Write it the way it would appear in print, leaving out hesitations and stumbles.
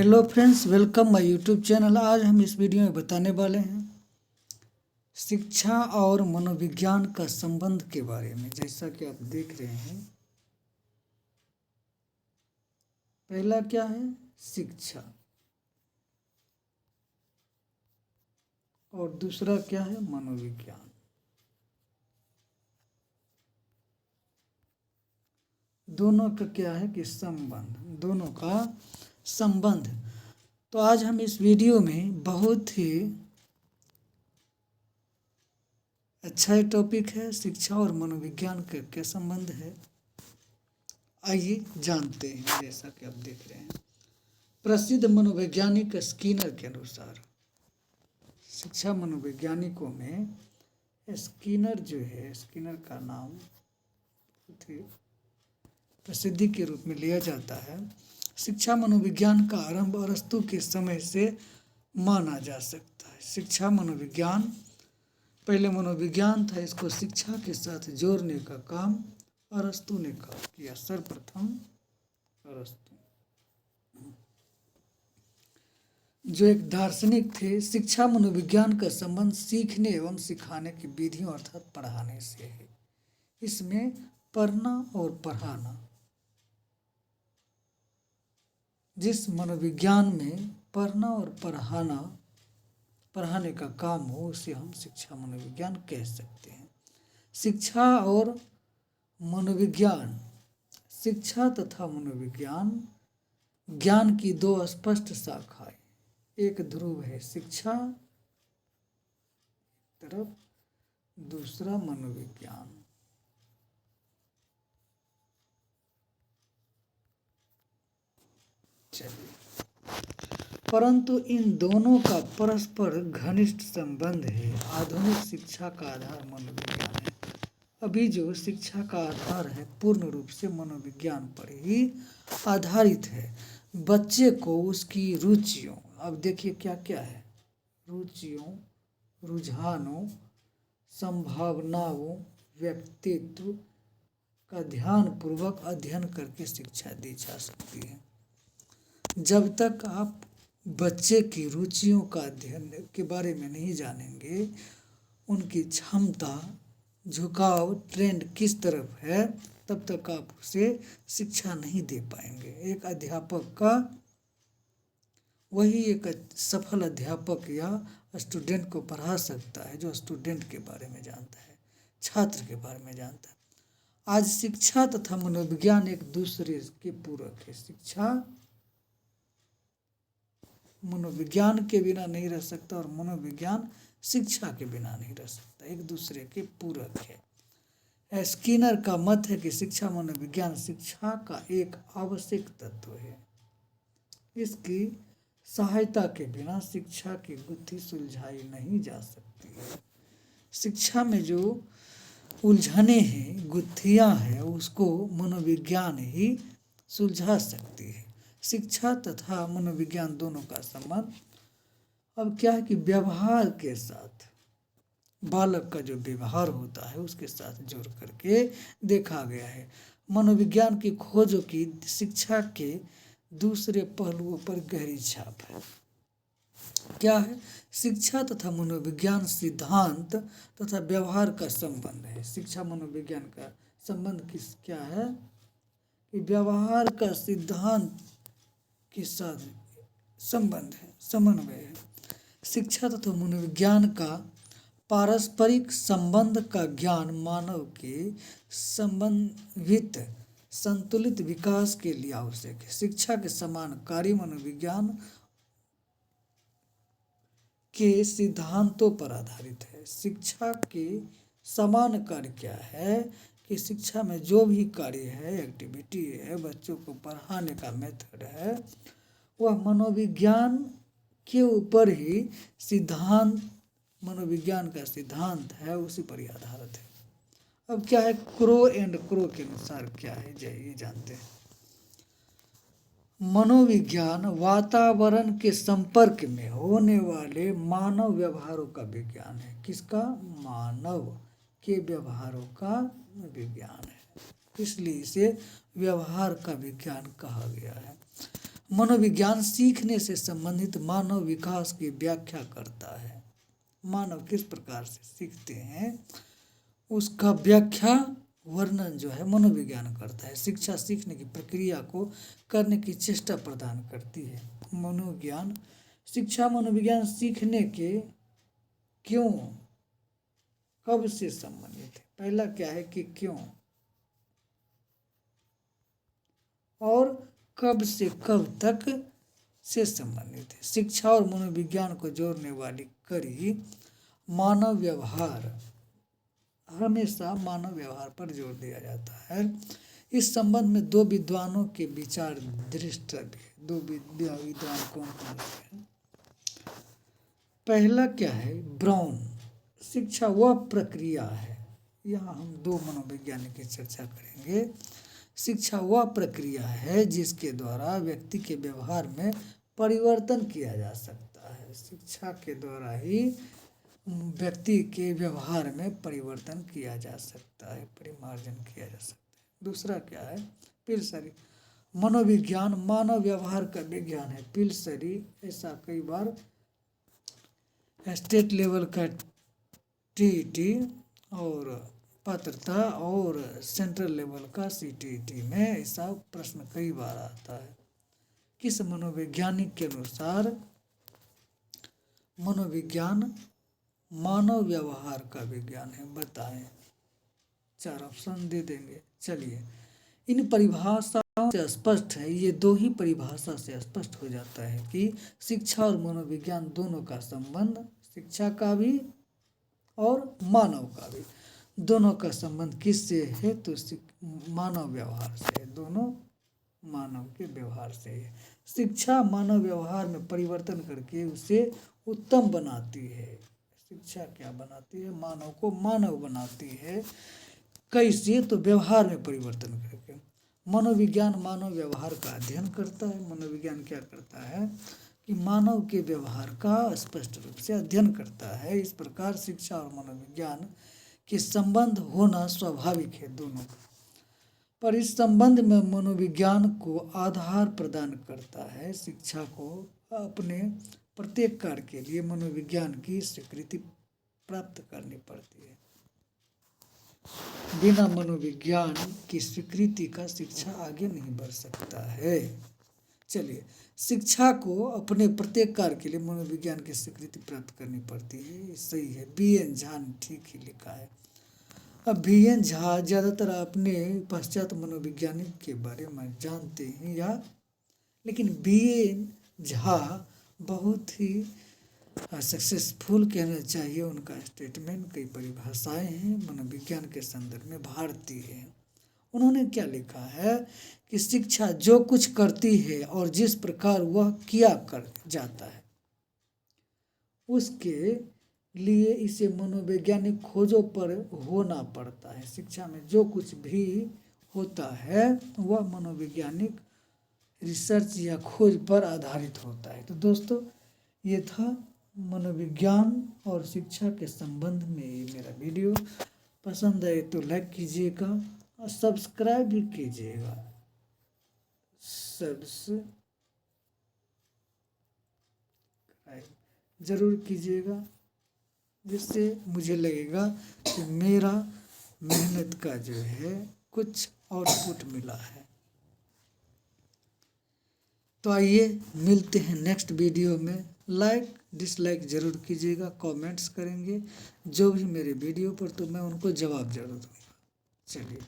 Hello friends, welcome my YouTube channel. आज हम इस वीडियो में बताने वाले हैं शिक्षा और मनोविज्ञान का संबंध के बारे में। जैसा कि आप देख रहे हैं, पहला क्या है, शिक्षा, और दूसरा क्या है, मनोविज्ञान। दोनों का क्या है कि संबंध, दोनों का संबंध। तो आज हम इस वीडियो में बहुत ही अच्छा ही टॉपिक है, शिक्षा और मनोविज्ञान का क्या संबंध है, आइए जानते हैं। जैसा कि आप देख रहे हैं, प्रसिद्ध मनोवैज्ञानिक स्किनर के अनुसार शिक्षा मनोवैज्ञानिकों में स्किनर जो है, स्किनर का नाम बहुत ही प्रसिद्धि के रूप में लिया जाता है। शिक्षा मनोविज्ञान का आरंभ अरस्तु के समय से माना जा सकता है। शिक्षा मनोविज्ञान, पहले मनोविज्ञान था, इसको शिक्षा के साथ जोड़ने का काम अरस्तु ने किया, सर्वप्रथम अरस्तु, जो एक दार्शनिक थे। शिक्षा मनोविज्ञान का संबंध सीखने एवं सिखाने की विधियों अर्थात पढ़ाने से है। इसमें पढ़ना और पढ़ाना, जिस मनोविज्ञान में पढ़ना और पढ़ाने का काम हो, उसे हम शिक्षा मनोविज्ञान कह सकते हैं। शिक्षा और मनोविज्ञान, शिक्षा तथा मनोविज्ञान ज्ञान की दो स्पष्ट शाखाएं, एक ध्रुव है शिक्षा तरफ, दूसरा मनोविज्ञान। चलिए, परंतु इन दोनों का परस्पर घनिष्ठ संबंध है। आधुनिक शिक्षा का आधार मनोविज्ञान है। अभी जो शिक्षा का आधार है पूर्ण रूप से मनोविज्ञान पर ही आधारित है। बच्चे को उसकी रुचियों, अब देखिए क्या क्या है, रुचियों, रुझानों, संभावनाओं, व्यक्तित्व का ध्यानपूर्वक अध्ययन करके शिक्षा दी जा सकती है। जब तक आप बच्चे की रुचियों का अध्ययन के बारे में नहीं जानेंगे, उनकी क्षमता, झुकाव, ट्रेंड किस तरफ है, तब तक आप उसे शिक्षा नहीं दे पाएंगे। एक अध्यापक का, वही एक सफल अध्यापक या स्टूडेंट को पढ़ा सकता है जो स्टूडेंट के बारे में जानता है, छात्र के बारे में जानता है। आज शिक्षा तथा मनोविज्ञान एक दूसरे के पूरक है। शिक्षा मनोविज्ञान के बिना नहीं रह सकता और मनोविज्ञान शिक्षा के बिना नहीं रह सकता, एक दूसरे के पूरक है। स्किनर का मत है कि शिक्षा मनोविज्ञान शिक्षा का एक आवश्यक तत्व है। इसकी सहायता के बिना शिक्षा की गुत्थी सुलझाई नहीं जा सकती है। शिक्षा में जो उलझने हैं, गुत्थियां हैं, उसको मनोविज्ञान ही सुलझा सकती है। शिक्षा तथा मनोविज्ञान दोनों का संबंध अब क्या है कि व्यवहार के साथ, बालक का जो व्यवहार होता है उसके साथ जोड़ करके देखा गया है। मनोविज्ञान की खोजों की शिक्षा के दूसरे पहलुओं पर गहरी छाप है। क्या है, शिक्षा तथा मनोविज्ञान सिद्धांत तथा व्यवहार का संबंध है। शिक्षा मनोविज्ञान का संबंध क्या है कि व्यवहार का सिद्धांत के साथ संबंध है, समन्वय है। शिक्षा तथा मनोविज्ञान का पारस्परिक संबंध का ज्ञान मानव के समन्वित संतुलित विकास के लिए आवश्यक है। शिक्षा के समान कार्य मनोविज्ञान के सिद्धांतों पर आधारित है। शिक्षा के समान कार्य क्या है कि शिक्षा में जो भी कार्य है, एक्टिविटी है, बच्चों को पढ़ाने का मेथड है, वह मनोविज्ञान के ऊपर ही सिद्धांत, मनोविज्ञान का सिद्धांत है, उसी पर ही आधारित है। अब क्या है, क्रो एंड क्रो के अनुसार क्या है, ये जानते हैं। मनोविज्ञान वातावरण के संपर्क में होने वाले मानव व्यवहारों का विज्ञान है। किसका, मानव के व्यवहारों का विज्ञान है, इसलिए इसे व्यवहार का विज्ञान कहा गया है। मनोविज्ञान सीखने से संबंधित मानव विकास की व्याख्या करता है। मानव किस प्रकार से सीखते हैं उसका व्याख्या वर्णन जो है मनोविज्ञान करता है। शिक्षा सीखने की प्रक्रिया को करने की चेष्टा प्रदान करती है। मनोविज्ञान शिक्षा मनोविज्ञान सीखने के क्यों कब से संबंधित है। पहला क्या है कि क्यों और कब से कब तक से संबंधित है। शिक्षा और मनोविज्ञान को जोड़ने वाली कड़ी मानव व्यवहार, हमेशा मानव व्यवहार पर जोर दिया जाता है। इस संबंध में दो विद्वानों के विचार दृष्टव्य। दो विद्वान कौन कौन से हैं। पहला क्या है, ब्राउन। शिक्षा वह प्रक्रिया है, यहाँ हम दो मनोवैज्ञानिक की चर्चा करेंगे। शिक्षा वह प्रक्रिया है जिसके द्वारा व्यक्ति के व्यवहार में परिवर्तन किया जा सकता है। शिक्षा के द्वारा ही व्यक्ति के व्यवहार में परिवर्तन किया जा सकता है, परिमार्जन किया जा सकता है। दूसरा क्या है, पिलसरी। मनोविज्ञान मानव व्यवहार का विज्ञान है। पिलसरी ऐसा कई बार स्टेट लेवल का टीईटी और पात्रता और सेंट्रल लेवल का सीटीईटी में ऐसा प्रश्न कई बार आता है। किस मनोवैज्ञानिक के अनुसार मनोविज्ञान मानव व्यवहार का विज्ञान है, बताएं। 4 ऑप्शन दे देंगे। चलिए, इन परिभाषाओं से स्पष्ट है, ये दो ही परिभाषा से स्पष्ट हो जाता है कि शिक्षा और मनोविज्ञान दोनों का संबंध, शिक्षा का भी और मानव का भी, दोनों का संबंध किससे है तो मानव व्यवहार से। दोनों मानव के व्यवहार से है। शिक्षा मानव व्यवहार में परिवर्तन करके उसे उत्तम बनाती है। शिक्षा क्या बनाती है, मानव को मानव बनाती है। कैसे तो व्यवहार में परिवर्तन करके। मनोविज्ञान मानव व्यवहार का अध्ययन करता है। मनोविज्ञान क्या करता है कि मानव के व्यवहार का स्पष्ट रूप से अध्ययन करता है। इस प्रकार शिक्षा और मनोविज्ञान के संबंध होना स्वाभाविक है दोनों का। पर इस संबंध में मनोविज्ञान को आधार प्रदान करता है। शिक्षा को अपने प्रत्येक कार्य के लिए मनोविज्ञान की स्वीकृति प्राप्त करनी पड़ती है। बिना मनोविज्ञान की स्वीकृति का शिक्षा आगे नहीं बढ़ सकता है। चलिए, शिक्षा को अपने प्रत्येक कार्य के लिए मनोविज्ञान की स्वीकृति प्राप्त करनी पड़ती है, सही है। BN झा ने ठीक ही लिखा है। अब BN झा ज़्यादातर अपने पश्चात मनोविज्ञानिक के बारे में जानते हैं या, लेकिन BN झा बहुत ही सक्सेसफुल कहना चाहिए। उनका स्टेटमेंट, कई परिभाषाएं हैं मनोविज्ञान के संदर्भ में भारतीय हैं। उन्होंने क्या लिखा है कि शिक्षा जो कुछ करती है और जिस प्रकार वह किया कर जाता है उसके लिए इसे मनोवैज्ञानिक खोजों पर होना पड़ता है। शिक्षा में जो कुछ भी होता है वह मनोवैज्ञानिक रिसर्च या खोज पर आधारित होता है। तो दोस्तों, ये था मनोविज्ञान और शिक्षा के संबंध में ये मेरा वीडियो। पसंद आए तो लाइक कीजिएगा और सब्सक्राइब भी कीजिएगा। सब्सक्राइब जरूर कीजिएगा, जिससे मुझे लगेगा कि मेरा मेहनत का जो है कुछ आउटपुट मिला है। तो आइए मिलते हैं नेक्स्ट वीडियो में। लाइक डिसलाइक ज़रूर कीजिएगा, कमेंट्स करेंगे जो भी मेरे वीडियो पर, तो मैं उनको जवाब जरूर दूँगा। चलिए।